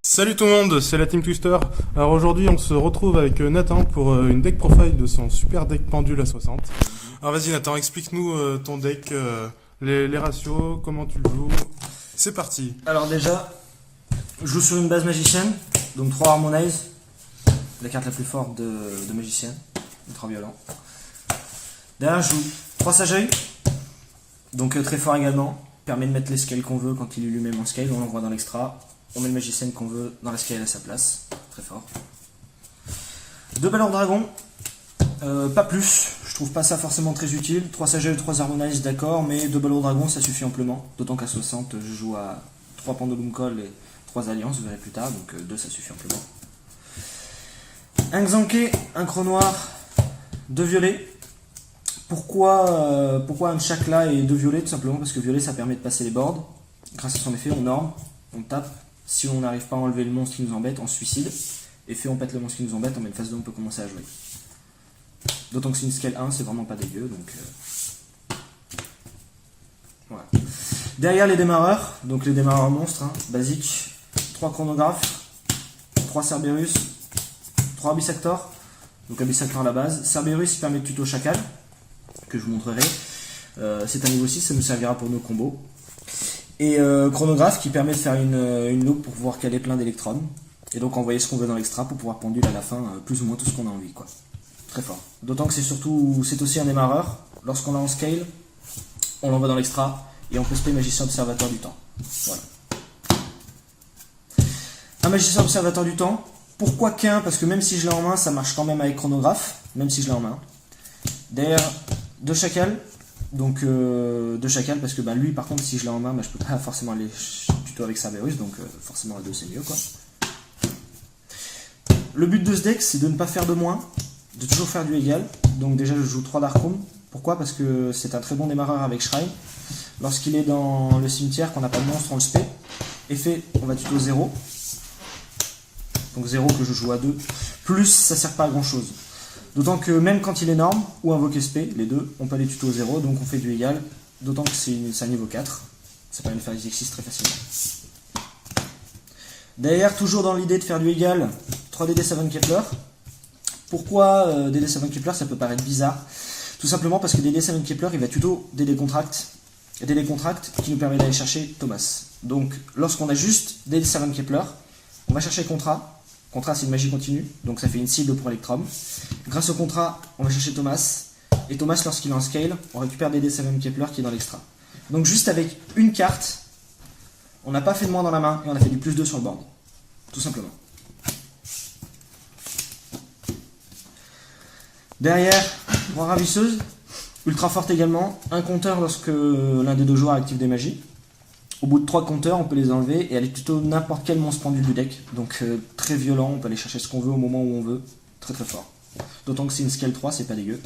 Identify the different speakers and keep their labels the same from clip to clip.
Speaker 1: Salut tout le monde, c'est la Team Twister. Alors aujourd'hui on se retrouve avec Nathan pour une deck profile de son super deck pendule à 60. Alors vas-y Nathan, explique-nous ton deck, les ratios, comment tu le joues. C'est parti.
Speaker 2: Alors déjà, je joue sur une base magicienne, donc 3 Harmonize, la carte la plus forte de magicienne, ultra violent. Derrière je joue 3 Sageuil, donc très fort également, permet de mettre les scales qu'on veut quand il est lui-même en scale, on l'envoie dans l'extra. On met le magicien qu'on veut dans la scale à sa place. Très fort. 2 ballons dragon. Pas plus. Je trouve pas ça forcément très utile. 3 Sageuil, 3 Harmonize, d'accord. Mais 2 ballons dragon, ça suffit amplement. D'autant qu'à 60, je joue à 3 Pendulum Call et 3 Alliances. Vous verrez plus tard. Donc 2, ça suffit amplement. Un Xanké, un Croc Noir, 2 violets. Pourquoi un de chaque là et 2 violets? Tout simplement parce que violet, ça permet de passer les boards. Grâce à son effet, on norme, on tape. Si on n'arrive pas à enlever le monstre qui nous embête, on se suicide. Effet, on pète le monstre qui nous embête, on met une phase 2, on peut commencer à jouer. D'autant que c'est une scale 1, c'est vraiment pas dégueu. Donc voilà. Derrière les démarreurs, donc les démarreurs monstres, basiques, 3 chronographes, 3 Cerberus, 3 Abyssactor, donc Abyssactor à la base. Cerberus permet de tuto chacal, que je vous montrerai. C'est un niveau 6, ça nous servira pour nos combos. Et chronographe qui permet de faire une loupe pour pouvoir caler plein d'électrons. Et donc envoyer ce qu'on veut dans l'extra pour pouvoir pendule à la fin plus ou moins tout ce qu'on a envie, quoi. Très fort. D'autant que c'est aussi un démarreur. Lorsqu'on l'a en scale, on l'envoie dans l'extra et on peut spray magicien observateur du temps. Voilà. Un magicien observateur du temps. Pourquoi qu'un? Parce que même si je l'ai en main, ça marche quand même avec chronographe, même si je l'ai en main. Derrière, 2 chacals. Donc 2 chacals parce que lui par contre si je l'ai en main je peux pas forcément aller tuto avec Cerberus, donc forcément à 2 c'est mieux quoi. Le but de ce deck c'est de ne pas faire de moins, de toujours faire du égal. Donc déjà je joue 3 Darkroom. Pourquoi? Parce que c'est un très bon démarreur avec Shrine. Lorsqu'il est dans le cimetière, qu'on n'a pas de monstre, on le spé. Effet, on va tuto 0. Donc 0 que je joue à 2. Plus ça sert pas à grand chose. D'autant que même quand il est norme ou invoqué SP, les deux, on peut aller tuto 0, donc on fait du égal. D'autant que c'est un niveau 4. Ça permet de faire les exercices très facilement. Derrière, toujours dans l'idée de faire du égal, 3 DD7 Kepler. Pourquoi DD7 Kepler? Ça peut paraître bizarre. Tout simplement parce que DD7 Kepler, il va tuto DD Contract. DD Contract qui nous permet d'aller chercher Thomas. Donc lorsqu'on a juste DD7 Kepler, on va chercher Contrat. Contrat, c'est une magie continue, donc ça fait une cible pour Electrum. Grâce au contrat, on va chercher Thomas. Et Thomas, lorsqu'il est en scale, on récupère DD7 Kepler qui est dans l'extra. Donc juste avec une carte, on n'a pas fait de moins dans la main et on a fait du +2 sur le board. Tout simplement. Derrière, Roi Ravisseuse, ultra forte également. Un compteur lorsque l'un des deux joueurs active des magies. Au bout de 3 compteurs, on peut les enlever et aller tuto n'importe quel monstre pendule du deck. Donc très violent, on peut aller chercher ce qu'on veut au moment où on veut. Très très fort. D'autant que c'est une scale 3, c'est pas dégueu.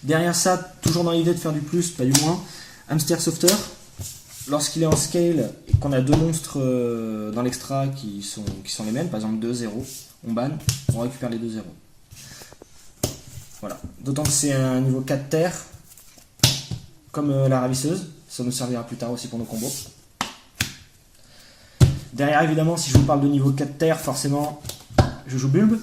Speaker 2: Derrière ça, toujours dans l'idée de faire du plus, pas du moins, Hamster Softer. Lorsqu'il est en scale et qu'on a 2 monstres dans l'extra qui sont les mêmes, par exemple 2-0, on banne, on récupère les 2-0. Voilà. D'autant que c'est un niveau 4 terre, comme la Ravisseuse. Ça nous servira plus tard aussi pour nos combos. Derrière, évidemment, si je vous parle de niveau 4 terre, forcément, je joue Bulbe.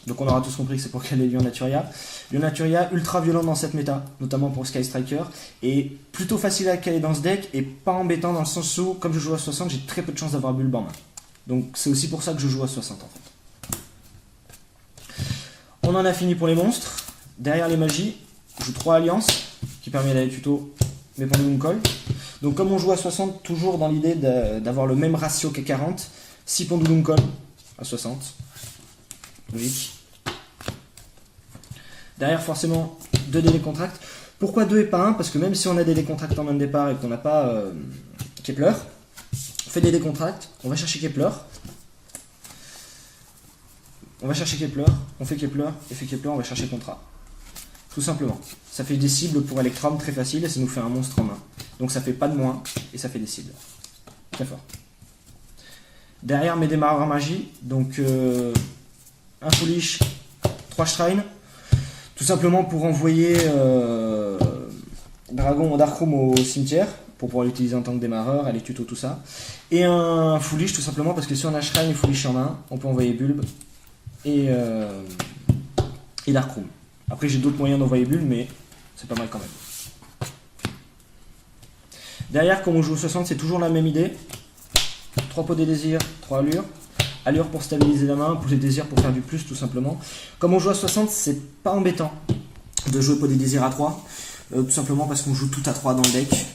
Speaker 2: Donc on aura tous compris que c'est pour caler Lion Naturia. Lion Naturia, ultra violent dans cette méta, notamment pour Sky Striker, et plutôt facile à caler dans ce deck, et pas embêtant dans le sens où, comme je joue à 60, j'ai très peu de chance d'avoir Bulbe en main. Donc c'est aussi pour ça que je joue à 60 en fait. On en a fini pour les monstres. Derrière les magies, je joue 3 alliances, qui permet d'aller tuto mes Pendulum Call. Donc comme on joue à 60, toujours dans l'idée d'avoir le même ratio qu'à 40, 6 Pendulum Call à 60. Logique. Derrière forcément 2 DD Contract. Pourquoi 2 et pas 1? Parce que même si on a DD Contract en main de départ et qu'on n'a pas Kepler, on fait DD Contract, on va chercher Kepler. On va chercher Kepler, on fait Kepler, et fait Kepler, on va chercher Contrat. Tout simplement. Ça fait des cibles pour Electrum très facile et ça nous fait un monstre en main. Donc ça fait pas de moins et ça fait des cibles. Très fort. Derrière mes démarreurs magie, donc un Foolish, 3 Shrine. Tout simplement pour envoyer Dragon Darkroom au cimetière. pour pouvoir l'utiliser en tant que démarreur, les tutos, tout ça. Et un foolish tout simplement parce que si on a shrine et foolish en main, on peut envoyer bulbe et darkroom. Après j'ai d'autres moyens d'envoyer bulbe, mais c'est pas mal quand même. Derrière, comme on joue au 60, c'est toujours la même idée. 3 pots des désirs, 3 allures. Allure pour stabiliser la main, pot des désirs pour faire du plus tout simplement. Comme on joue à 60, c'est pas embêtant de jouer pot des désirs à 3. Tout simplement parce qu'on joue tout à 3 dans le deck.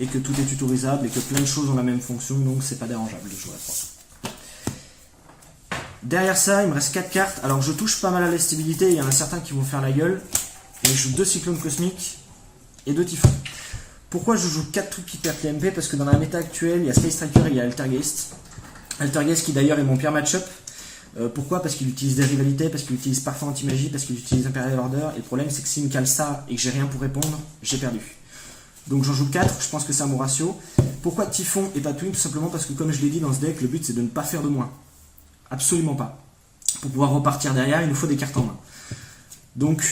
Speaker 2: Et que tout est tutorisable et que plein de choses ont la même fonction, donc c'est pas dérangeable de jouer à 3. Derrière ça, il me reste 4 cartes. Alors je touche pas mal à la stabilité, il y en a certains qui vont faire la gueule. Et je joue 2 cyclones cosmiques et 2 typhons. Pourquoi je joue 4 trucs hyper TMP? Parce que dans la méta actuelle, il y a Sky Striker et il y a Altergeist. Altergeist qui d'ailleurs est mon pire match-up. Pourquoi? Parce qu'il utilise des rivalités, parce qu'il utilise parfois anti-magie, parce qu'il utilise Imperial Order. Et le problème c'est que s'il me cale ça et que j'ai rien pour répondre, j'ai perdu. Donc j'en joue 4, je pense que c'est un bon ratio. Pourquoi Typhon et pas Twin? Tout simplement parce que comme je l'ai dit dans ce deck, le but c'est de ne pas faire de moins. Absolument pas. Pour pouvoir repartir derrière, il nous faut des cartes en main. Donc,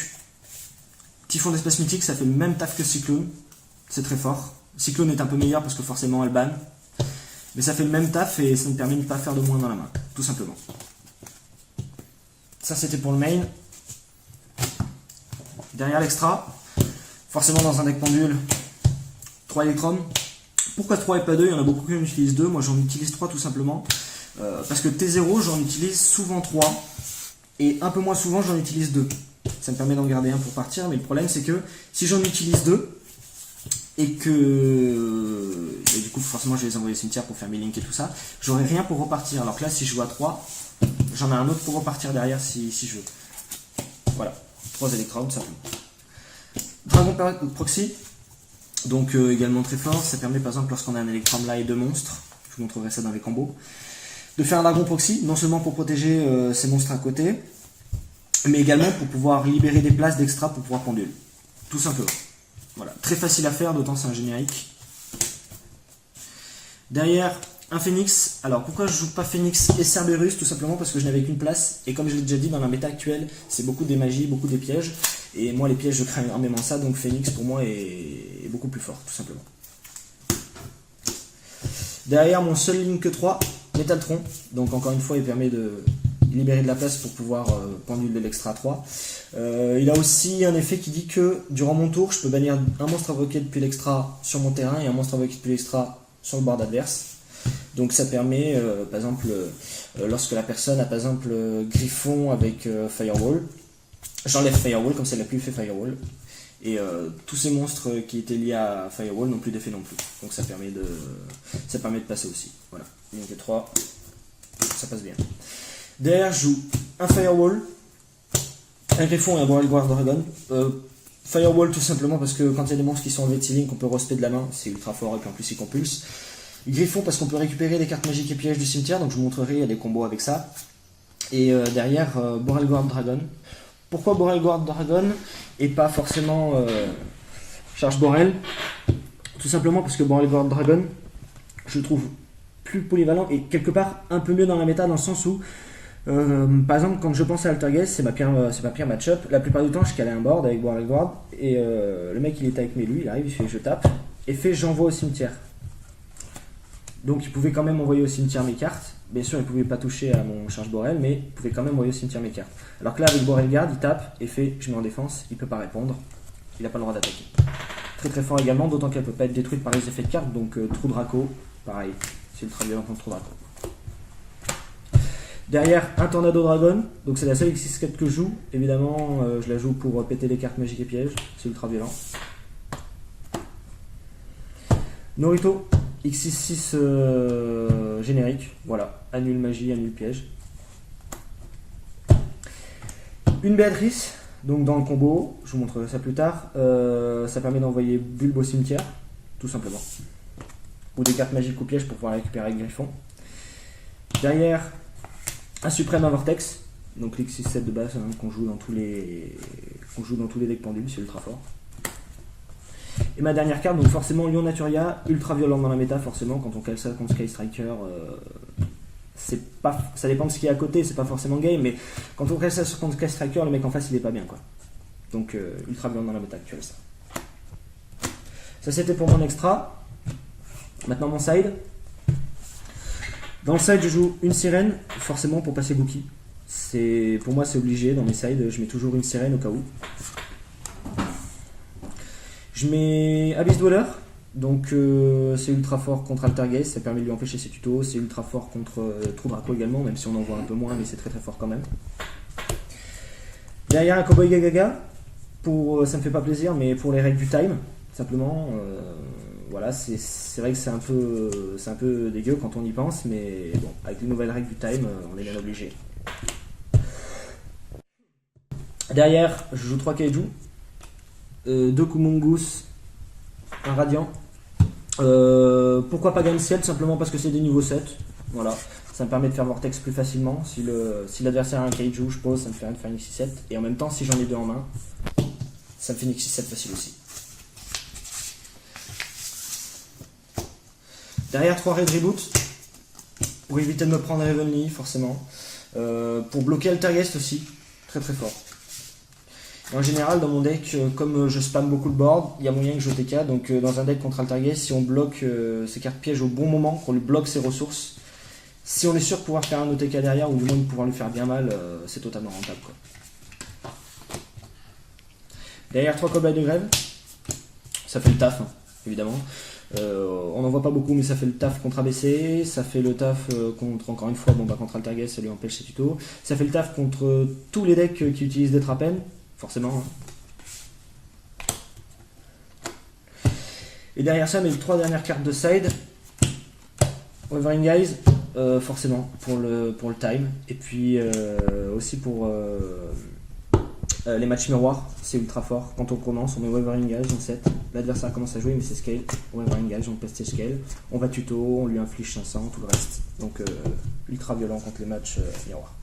Speaker 2: Typhon d'espace mythique, ça fait le même taf que Cyclone. C'est très fort. Cyclone est un peu meilleur parce que forcément elle banne. Mais ça fait le même taf et ça me permet de ne pas faire de moins dans la main. Tout simplement. Ça c'était pour le main. Derrière l'extra, forcément dans un deck pendule, 3 électrons. Pourquoi 3 et pas 2? Il y en a beaucoup qui en utilisent 2. Moi j'en utilise 3 tout simplement. Parce que T0 j'en utilise souvent 3. Et un peu moins souvent j'en utilise 2. Ça me permet d'en garder un pour partir. Mais le problème c'est que si j'en utilise 2, et du coup forcément je vais les envoyer au cimetière pour faire mes links et tout ça, j'aurai rien pour repartir. Alors que là si je joue à 3, j'en ai un autre pour repartir derrière si je veux. Voilà, 3 électrons simplement. Dragon Proxy, donc également très fort. Ça permet par exemple lorsqu'on a un électrum là et 2 monstres, je vous montrerai ça dans les combos, de faire un Dragon Proxy, non seulement pour protéger ces monstres à côté, mais également pour pouvoir libérer des places d'extra pour pouvoir pendule. Tout simplement. Voilà, très facile à faire, d'autant c'est un générique. Derrière, un Phoenix. Alors pourquoi je joue pas Phoenix et Cerberus? Tout simplement parce que je n'avais qu'une place. Et comme je l'ai déjà dit, dans la méta actuelle, c'est beaucoup des magies, beaucoup des pièges. Et moi les pièges je crains énormément ça, donc Phoenix pour moi est beaucoup plus fort, tout simplement. Derrière mon seul Link 3, Métaltron. Donc encore une fois il permet de libérer de la place pour pouvoir pendule de l'extra 3. Il a aussi un effet qui dit que durant mon tour, je peux bannir un monstre invoqué depuis l'extra sur mon terrain et un monstre invoqué depuis l'extra sur le board adverse. Donc ça permet, par exemple, lorsque la personne a par exemple Griffon avec Firewall, j'enlève Firewall comme ça elle n'a plus fait Firewall. Et tous ces monstres qui étaient liés à Firewall n'ont plus d'effet non plus. Donc ça permet de passer aussi. Voilà, Link 3, ça passe bien. Derrière, je joue un Firewall, un Griffon et un Borrelguard Dragon. Firewall tout simplement parce que quand il y a des monstres qui sont en Link, on peut respect de la main, c'est ultra fort et puis en plus il compulse. Griffon parce qu'on peut récupérer des cartes magiques et pièges du cimetière, donc je vous montrerai des combos avec ça. Et derrière, Borrelguard Dragon. Pourquoi Borrelguard Dragon et pas forcément Charge Borrel? Tout simplement parce que Borrelguard Dragon, je le trouve plus polyvalent et quelque part un peu mieux dans la méta dans le sens où par exemple quand je pense à Altergeist, c'est ma pire match-up. La plupart du temps je calais un board avec Borrelguard et le mec il était avec mes lui, il arrive, il fait je tape et fait j'envoie au cimetière. Donc il pouvait quand même envoyer au cimetière mes cartes. Bien sûr il pouvait pas toucher à mon Charge Borrel, mais il pouvait quand même envoyer au cimetière mes cartes. Alors que là avec Borrelguard il tape et fait je mets en défense, il peut pas répondre, il n'a pas le droit d'attaquer. Très très fort également, d'autant qu'elle peut pas être détruite par les effets de cartes, donc Trou Draco, pareil, c'est ultra violent contre Trou Draco. Derrière, un Tornado Dragon, donc c'est la seule X6-4 que je joue. Évidemment, je la joue pour péter les cartes magiques et pièges, c'est ultra violent. Norito, X6-6 générique, voilà, annule magie, annule piège. Une Béatrice, donc dans le combo, je vous montrerai ça plus tard, ça permet d'envoyer Bulbe au cimetière, tout simplement. Ou des cartes magiques ou pièges pour pouvoir récupérer avec Griffon. Derrière, un Suprême à Vortex, donc l'X6-7 de base hein, qu'on joue dans tous les decks pendules, c'est ultra fort. Et ma dernière carte, donc forcément Lion Naturia, ultra violent dans la méta, forcément, quand on cale ça contre Sky Striker, ça dépend de ce qu'il y a à côté, c'est pas forcément game, mais quand on cale ça contre Sky Striker, le mec en face il est pas bien quoi. Donc ultra violent dans la méta actuelle ça. Ça c'était pour mon extra. Maintenant mon side. Dans le side, je joue une sirène, forcément pour passer Gookie. Pour moi, c'est obligé. Dans mes sides, je mets toujours une sirène au cas où. Je mets Abyss Dweller. Donc c'est ultra fort contre Altergeist, ça permet de lui empêcher ses tutos. C'est ultra fort contre True Draco également, même si on en voit un peu moins, mais c'est très très fort quand même. Derrière un Cowboy Gagaga, ça me fait pas plaisir, mais pour les règles du time, simplement, voilà, c'est vrai que c'est un peu dégueu quand on y pense, mais bon, avec les nouvelles règles du time, on est bien obligé. Derrière, je joue 3 Kaiju, 2 Kumungus, un Radiant. Pourquoi pas Ciel? Simplement parce que c'est des niveaux 7. Voilà, ça me permet de faire Vortex plus facilement. Si l'adversaire a un Kaiju, je pose, ça me fait faire une 6-7. Et en même temps, si j'en ai 2 en main, ça me fait une 6-7 facile aussi. Derrière 3 Raid Reboot, pour éviter de me prendre Heavenly, forcément. Pour bloquer Altergeist aussi, très très fort. En général, dans mon deck, comme je spam beaucoup le board, il y a moyen que je TK. Donc, dans un deck contre Altergeist, si on bloque ses cartes pièges au bon moment, qu'on lui bloque ses ressources, si on est sûr de pouvoir faire un OTK derrière, ou du moins de pouvoir lui faire bien mal, c'est totalement rentable, quoi. Derrière 3 Cobalt de Grève, ça fait le taf, hein, évidemment. On n'en voit pas beaucoup, mais ça fait le taf contre ABC, ça fait le taf contre, encore une fois, contre Altergeist, ça lui empêche ses tutos. Ça fait le taf contre tous les decks qui utilisent des Trapen. Forcément. Hein. Et derrière ça, mes 3 dernières cartes de side. Wavering Guys, forcément, pour le time. Et puis aussi pour les matchs miroirs, c'est ultra fort. Quand on commence, on met Wavering Guys, on set. L'adversaire commence à jouer, mais c'est scale. Wavering Guys, on peste scale. On va tuto, on lui inflige 500, tout le reste. Donc ultra violent contre les matchs miroirs.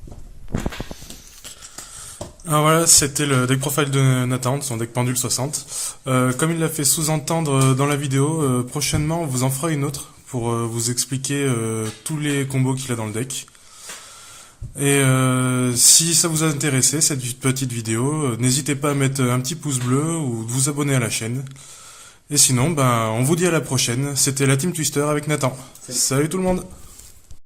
Speaker 1: Alors voilà, c'était le deck profile de Nathan, son deck pendule 60. Comme il l'a fait sous-entendre dans la vidéo, prochainement on vous en fera une autre pour vous expliquer tous les combos qu'il a dans le deck. Et si ça vous a intéressé cette petite vidéo, n'hésitez pas à mettre un petit pouce bleu ou de vous abonner à la chaîne. Et sinon, on vous dit à la prochaine. C'était la Team Twister avec Nathan. Salut tout le monde!